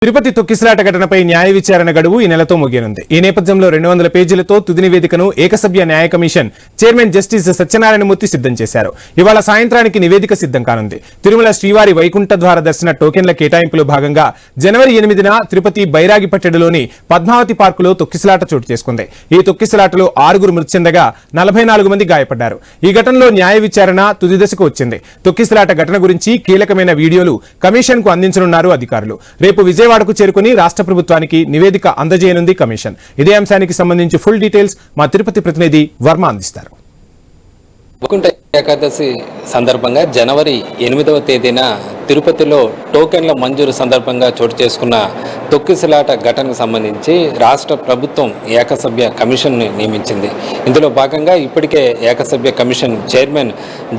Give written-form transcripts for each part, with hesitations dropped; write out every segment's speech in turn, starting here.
తిరుపతి తొక్కిసలాట ఘటనపై న్యాయ విచారణ గడువు ఈ నెలతో ముగియనుంది. ఈ నేపథ్యంలో 200 పేజీలతో తుది నివేదికను ఏకసభ్య న్యాయ కమిషన్ చైర్మన్ జస్టిస్ సత్యనారాయణమూర్తి సిద్ధం చేశారు. ఇవాళ సాయంత్రానికి నివేదిక సిద్ధం కానుంది. తిరుమల శ్రీవారి వైకుంఠ ద్వార దర్శన టోకెన్ల కేటాయింపులో భాగంగా జనవరి 8న తిరుపతి బైరాగిపట్టెడలోని పద్మావతి పార్కులో తొక్కిసలాట చోటు చేసుకుంది. ఈ తొక్కిసలాటలో 6 మృతి చెందగా 44 మంది గాయపడ్డారు. ఈ ఘటనలో న్యాయ విచారణ తుది దశకు వచ్చింది. తొక్కిసలాట ఘటన గురించి కీలకమైన వీడియోలు కమిషన్ కు అందించనున్నారు అధికారులు. రేపు విజయవాడకు చేరుకుని రాష్ట్ర ప్రభుత్వానికి నివేదిక అందజేయనుంది కమిషన్. ఇదే అంశానికి సంబంధించి ఫుల్ డీటెయిల్స్ మా తిరుపతి ప్రతినిధి వర్మ అందిస్తారు. వైకుంఠ ఏకాదశి సందర్భంగా జనవరి 8వ తేదీన తిరుపతిలో టోకెన్ల మంజూరు సందర్భంగా చోటు చేసుకున్న తొక్కిసలాట ఘటనకు సంబంధించి రాష్ట్ర ప్రభుత్వం ఏకసభ్య కమిషన్ని నియమించింది. ఇందులో భాగంగా ఇప్పటికే ఏకసభ్య కమిషన్ చైర్మన్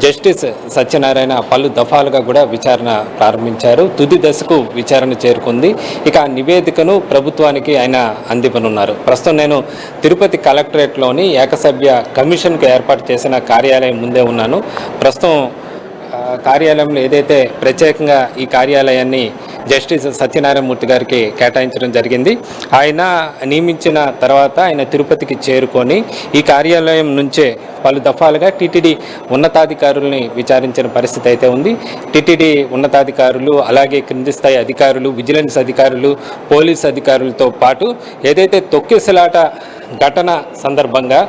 జస్టిస్ సత్యనారాయణ పలు దఫాలుగా కూడా విచారణ ప్రారంభించారు. తుది దశకు విచారణ చేరుకుంది. ఇక ఆ నివేదికను ప్రభుత్వానికి ఆయన అందివ్వనున్నారు. ప్రస్తుతం నేను తిరుపతి కలెక్టరేట్లోని ఏకసభ్య కమిషన్కు ఏర్పాటు చేసిన కార్యాలయం ముందే ఉన్నాను. ప్రస్తుతం కార్యాలయంలో ఏదైతే ప్రత్యేకంగా ఈ కార్యాలయాన్ని జస్టిస్ సత్యనారాయణమూర్తి గారికి కేటాయించడం జరిగింది. ఆయన నియమించిన తర్వాత ఆయన తిరుపతికి చేరుకొని ఈ కార్యాలయం నుంచే పలు దఫాలుగా టీటీడీ ఉన్నతాధికారుల్ని విచారించిన పరిస్థితి అయితే ఉంది. టీటీడీ ఉన్నతాధికారులు, అలాగే క్రింది స్థాయి అధికారులు, విజిలెన్స్ అధికారులు, పోలీస్ అధికారులతో పాటు ఏదైతే తొక్కిసలాట ఘటన సందర్భంగా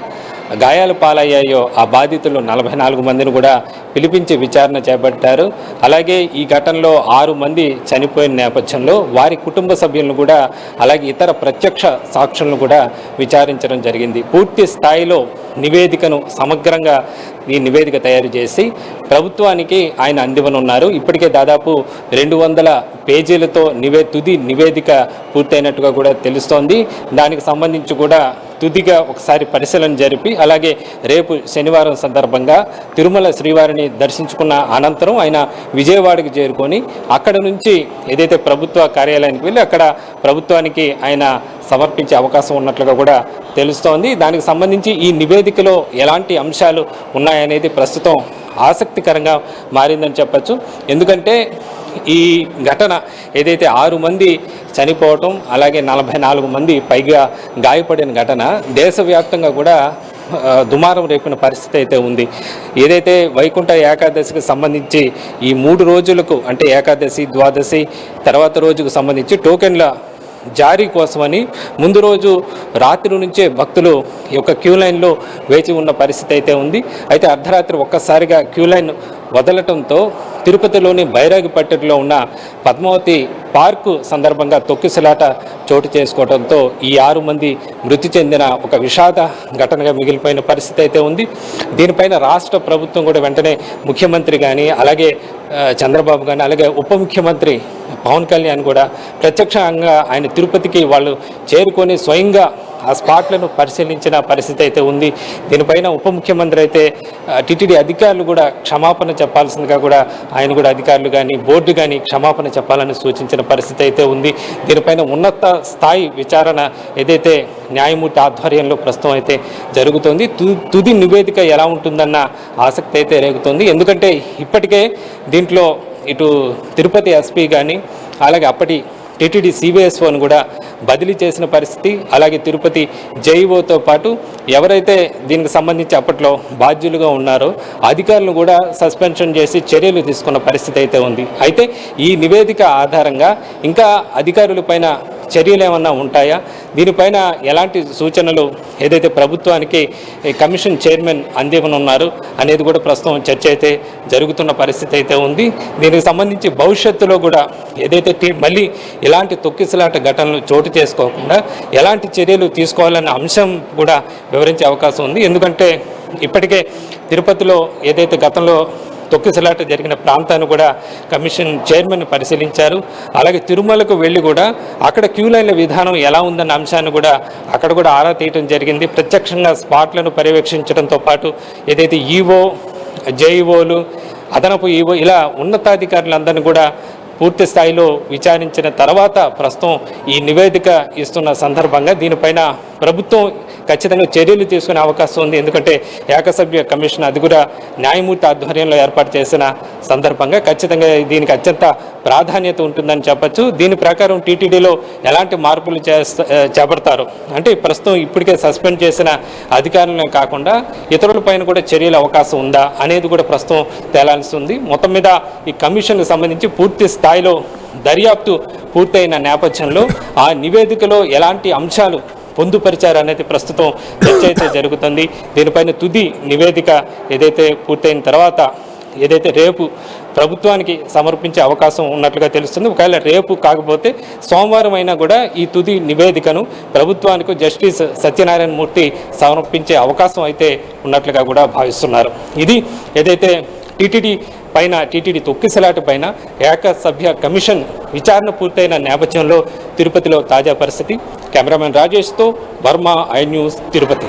గాయాలు పాలయ్యాయో ఆ బాధితులు 44 మందిని కూడా పిలిపించి విచారణ చేపట్టారు. అలాగే ఈ ఘటనలో 6 మంది చనిపోయిన నేపథ్యంలో వారి కుటుంబ సభ్యులను కూడా, అలాగే ఇతర ప్రత్యక్ష సాక్షులను కూడా విచారించడం జరిగింది. పూర్తి స్థాయిలో నివేదికను సమగ్రంగా ఈ నివేదిక తయారు చేసి ప్రభుత్వానికి ఆయన అందివ్వనున్నారు. ఇప్పటికే దాదాపు 200 పేజీలతో తుది నివేదిక పూర్తయినట్టుగా కూడా తెలుస్తోంది. దానికి సంబంధించి కూడా తుదిగా ఒకసారి పరిశీలన జరిపి, అలాగే రేపు శనివారం సందర్భంగా తిరుమల శ్రీవారిని దర్శించుకున్న అనంతరం ఆయన విజయవాడకు చేరుకొని అక్కడ నుంచి ఏదైతే ప్రభుత్వ కార్యాలయానికి వెళ్ళి అక్కడ ప్రభుత్వానికి ఆయన సమర్పించే అవకాశం ఉన్నట్లుగా కూడా తెలుస్తోంది. దానికి సంబంధించి ఈ నివేదికలో ఎలాంటి అంశాలు ఉన్నాయనేది ప్రస్తుతం ఆసక్తికరంగా మారిందని చెప్పచ్చు. ఎందుకంటే ఈ ఘటన ఏదైతే 6 మంది చనిపోవటం, అలాగే 44 మంది పైగా గాయపడిన ఘటన దేశవ్యాప్తంగా కూడా దుమారం రేపిన పరిస్థితి అయితే ఉంది. ఏదైతే వైకుంఠ ఏకాదశికి సంబంధించి ఈ 3 రోజులకు, అంటే ఏకాదశి, ద్వాదశి తర్వాత రోజుకు సంబంధించి టోకెన్ల జారీ కోసమని ముందు రోజు రాత్రి నుంచే భక్తులు ఈ యొక్క క్యూ లైన్లో వేచి ఉన్న పరిస్థితి అయితే ఉంది. అయితే అర్ధరాత్రి ఒక్కసారిగా క్యూ లైన్ వదలటంతో తిరుపతిలోని బైరాగిపట్టెలో ఉన్న పద్మావతి పార్కు సందర్భంగా తొక్కిసలాట చోటు చేసుకోవడంతో ఈ 6 మంది మృతి చెందిన ఒక విషాద ఘటనగా మిగిలిపోయిన పరిస్థితి అయితే ఉంది. దీనిపైన రాష్ట్ర ప్రభుత్వం కూడా వెంటనే ముఖ్యమంత్రి కానీ, అలాగే చంద్రబాబు కానీ, అలాగే ఉప ముఖ్యమంత్రి పవన్ కళ్యాణ్ కూడా ప్రత్యక్షంగా ఆయన తిరుపతికి వాళ్ళు చేరుకొని స్వయంగా ఆ స్పాట్లను పరిశీలించిన పరిస్థితి అయితే ఉంది. దీనిపైన ఉప ముఖ్యమంత్రి అయితే టీటీడీ అధికారులు కూడా క్షమాపణ చెప్పాల్సిందిగా కూడా ఆయన కూడా అధికారులు కానీ, బోర్డు కానీ క్షమాపణ చెప్పాలని సూచించిన పరిస్థితి అయితే ఉంది. దీనిపైన ఉన్నత స్థాయి విచారణ ఏదైతే న్యాయమూర్తి ఆధ్వర్యంలో ప్రస్తుతం అయితే జరుగుతుంది. తుది నివేదిక ఎలా ఉంటుందన్న ఆసక్తి అయితే రేగుతుంది. ఎందుకంటే ఇప్పటికే దీంట్లో ఇటు తిరుపతి ఎస్పీ కానీ, అలాగే అప్పటి టీటీడీ సిబిఎస్ఓను కూడా బదిలీ చేసిన పరిస్థితి, అలాగే తిరుపతి జేఈఓతో పాటు ఎవరైతే దీనికి సంబంధించి అప్పట్లో బాధ్యులుగా ఉన్నారో అధికారులను కూడా సస్పెన్షన్ చేసి చర్యలు తీసుకున్న పరిస్థితి అయితే ఉంది. అయితే ఈ నివేదిక ఆధారంగా ఇంకా అధికారులపైన చర్యలు ఏమన్నా ఉంటాయా, దీనిపైన ఎలాంటి సూచనలు ఏదైతే ప్రభుత్వానికి కమిషన్ చైర్మన్ అందివ్వనున్నారు అనేది కూడా ప్రస్తుతం చర్చ అయితే జరుగుతున్న పరిస్థితి అయితే ఉంది. దీనికి సంబంధించి భవిష్యత్తులో కూడా ఏదైతే మళ్ళీ ఇలాంటి తొక్కిసలాట ఘటనలు చోటు చేసుకోకుండా ఎలాంటి చర్యలు తీసుకోవాలన్న అంశం కూడా వివరించే అవకాశం ఉంది. ఎందుకంటే ఇప్పటికే తిరుపతిలో ఏదైతే గతంలో తొక్కిసలాట జరిగిన ప్రాంతాన్ని కూడా కమిషన్ చైర్మన్ పరిశీలించారు. అలాగే తిరుమలకు వెళ్ళి కూడా అక్కడ క్యూ లైన్ల విధానం ఎలా ఉందన్న అంశాన్ని కూడా అక్కడ కూడా ఆరా తీయడం జరిగింది. ప్రత్యక్షంగా స్పాట్లను పర్యవేక్షించడంతో పాటు ఏదైతే ఈవో, జేఈఓలు, అదనపు ఈవో ఇలా ఉన్నతాధికారులందరినీ కూడా పూర్తి స్థాయిలో విచారించిన తర్వాత ప్రస్తుతం ఈ నివేదిక ఇస్తున్న సందర్భంగా దీనిపైన ప్రభుత్వం ఖచ్చితంగా చర్యలు తీసుకునే అవకాశం ఉంది. ఎందుకంటే ఏకసభ్య కమిషన్ అది కూడా న్యాయమూర్తి ఆధ్వర్యంలో ఏర్పాటు చేసిన సందర్భంగా ఖచ్చితంగా దీనికి అత్యంత ప్రాధాన్యత ఉంటుందని చెప్పచ్చు. దీని ప్రకారం టీటీడీలో ఎలాంటి మార్పులు చేపడతారు అంటే ప్రస్తుతం ఇప్పటికే సస్పెండ్ చేసిన అధికారులనే కాకుండా ఇతరులపైన కూడా చర్యల అవకాశం ఉందా అనేది కూడా ప్రస్తుతం తేలాల్సి ఉంది. మొత్తం మీద ఈ కమిషన్కు సంబంధించి పూర్తి స్థాయిలో దర్యాప్తు పూర్తయిన నేపథ్యంలో ఆ నివేదికలో ఎలాంటి అంశాలు పొందుపరిచారు అనేది ప్రస్తుతం చర్చ అయితే జరుగుతుంది. దీనిపైన తుది నివేదిక ఏదైతే పూర్తయిన తర్వాత ఏదైతే రేపు ప్రభుత్వానికి సమర్పించే అవకాశం ఉన్నట్లుగా తెలుస్తుంది. ఒకవేళ రేపు కాకపోతే సోమవారం అయినా కూడా ఈ తుది నివేదికను ప్రభుత్వానికి జస్టిస్ సత్యనారాయణ మూర్తి సమర్పించే అవకాశం అయితే ఉన్నట్లుగా కూడా భావిస్తున్నారు. ఇది ఏదైతే టీటీడీ తొక్కిసలాట పైన ఏకసభ్య కమిషన్ విచారణ పూర్తయిన నేపథ్యంలో తిరుపతిలో తాజా పరిస్థితి. కెమెరామెన్ రాజేష్తో వర్మ, ఐ న్యూస్, తిరుపతి.